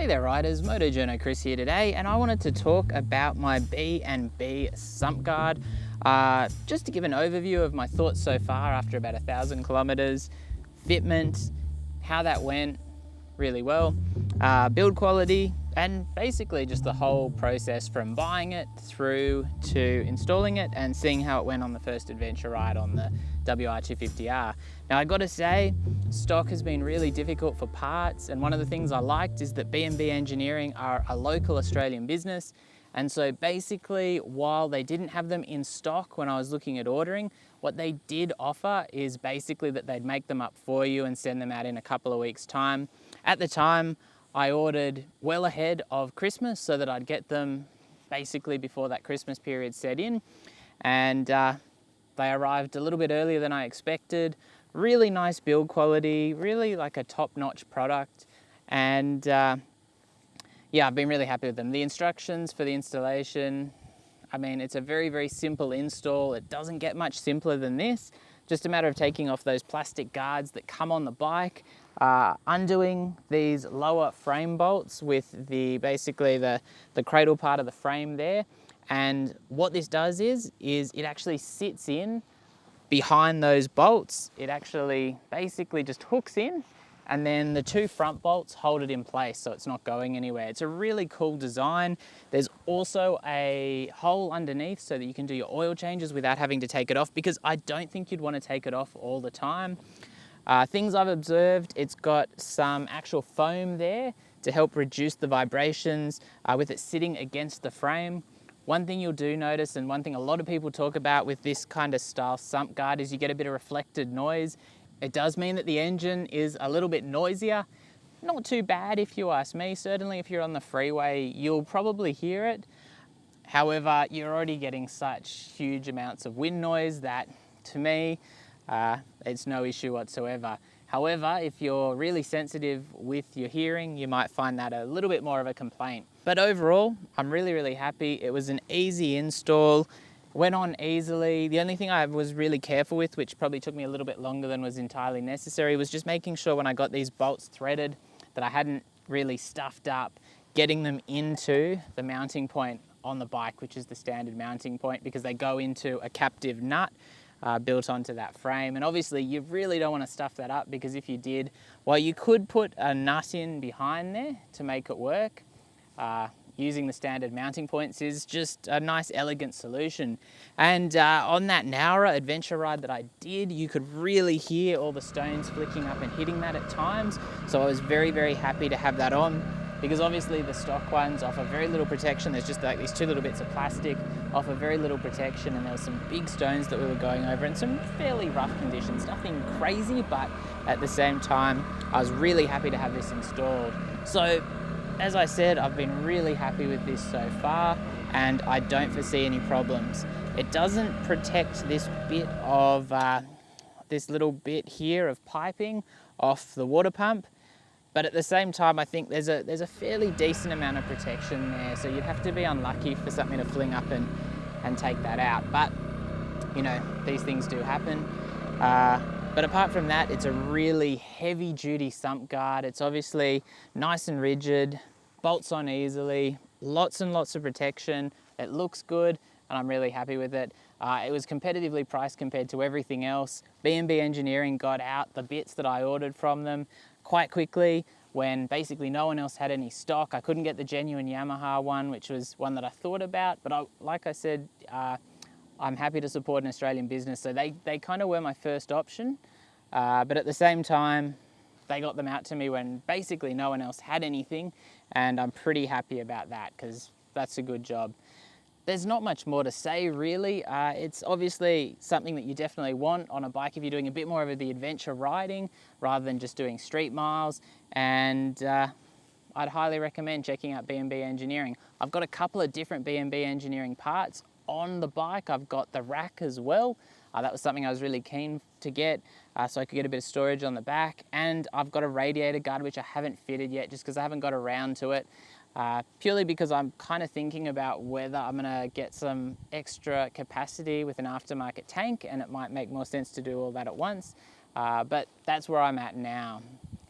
Hey there riders, Motojourno Chris here today, and I wanted to talk about my B&B sump guard. Just to give an overview of my thoughts so far after about 1,000 kilometers, fitment, how that went really well, build quality, and basically just the whole process from buying it through to installing it and seeing how it went on the first adventure ride on the WR250R. Now I gotta say, stock has been really difficult for parts, and one of the things I liked is that B&B Engineering are a local Australian business, and so basically while they didn't have them in stock when I was looking at ordering, what they did offer is basically that they'd make them up for you and send them out in a couple of weeks' time. At the time, I ordered well ahead of Christmas so that I'd get them basically before that Christmas period set in, and they arrived a little bit earlier than I expected. Really nice build quality, really like a top-notch product, and yeah, I've been really happy with them. The instructions for the installation, I mean, it's a very, very simple install. It doesn't get much simpler than this. Just a matter of taking off those plastic guards that come on the bike, undoing these lower frame bolts with basically the cradle part of the frame there. And what this does is it actually sits in behind those bolts. It actually basically just hooks in, and then the two front bolts hold it in place so it's not going anywhere. It's a really cool design. There's also a hole underneath so that you can do your oil changes without having to take it off, because I don't think you'd want to take it off all the time. Things I've observed, it's got some actual foam there to help reduce the vibrations with it sitting against the frame. One thing you'll do notice, and one thing a lot of people talk about with this kind of style sump guard, is you get a bit of reflected noise. It does mean that the engine is a little bit noisier. Not too bad if you ask me. Certainly if you're on the freeway, you'll probably hear it. However, you're already getting such huge amounts of wind noise that, to me, it's no issue whatsoever. However, if you're really sensitive with your hearing, you might find that a little bit more of a complaint. But overall, I'm really, really happy. It was an easy install, went on easily. The only thing I was really careful with, which probably took me a little bit longer than was entirely necessary, was just making sure when I got these bolts threaded that I hadn't really stuffed up getting them into the mounting point on the bike, which is the standard mounting point, because they go into a captive nut built onto that frame. And obviously you really don't want to stuff that up, because if you did, well, you could put a nut in behind there to make it work. Using the standard mounting points is just a nice, elegant solution. And on that Nowra adventure ride that I did, you could really hear all the stones flicking up and hitting that at times. So I was very, very happy to have that on, because obviously the stock ones offer very little protection. There's just like these two little bits of plastic, offer very little protection, and there were some big stones that we were going over in some fairly rough conditions. Nothing crazy, but at the same time, I was really happy to have this installed. So, as I said, I've been really happy with this so far, and I don't foresee any problems. It doesn't protect this bit of, this little bit here of piping off the water pump, but at the same time, I think there's a fairly decent amount of protection there, so you'd have to be unlucky for something to fling up and take that out. But, you know, these things do happen. But apart from that, it's a really heavy duty sump guard. It's obviously nice and rigid, bolts on easily, lots and lots of protection. It looks good, and I'm really happy with it. It was competitively priced compared to everything else. B&B Engineering got out the bits that I ordered from them quite quickly when basically no one else had any stock. I couldn't get the genuine Yamaha one, which was one that I thought about, but like I said, I'm happy to support an Australian business, so they kind of were my first option, but at the same time, they got them out to me when basically no one else had anything, and I'm pretty happy about that, because that's a good job. There's not much more to say, really. It's obviously something that you definitely want on a bike if you're doing a bit more of the adventure riding rather than just doing street miles, and I'd highly recommend checking out B&B Engineering. I've got a couple of different B&B Engineering parts on the bike. I've got the rack as well. That was something I was really keen to get so I could get a bit of storage on the back, and I've got a radiator guard which I haven't fitted yet just because I haven't got around to it, purely because I'm kind of thinking about whether I'm going to get some extra capacity with an aftermarket tank, and it might make more sense to do all that at once, but that's where I'm at now.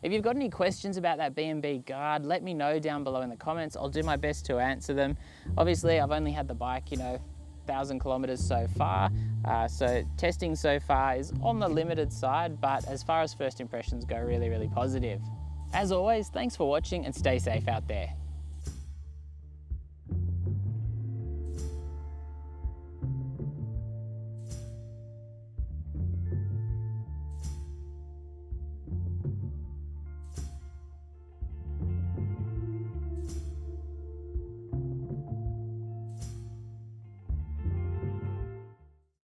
If you've got any questions about that B&B guard, let me know down below in the comments. I'll do my best to answer them. Obviously, I've only had the bike, 1,000 kilometers so far. So testing so far is on the limited side, but as far as first impressions go, really, really positive. As always, thanks for watching and stay safe out there.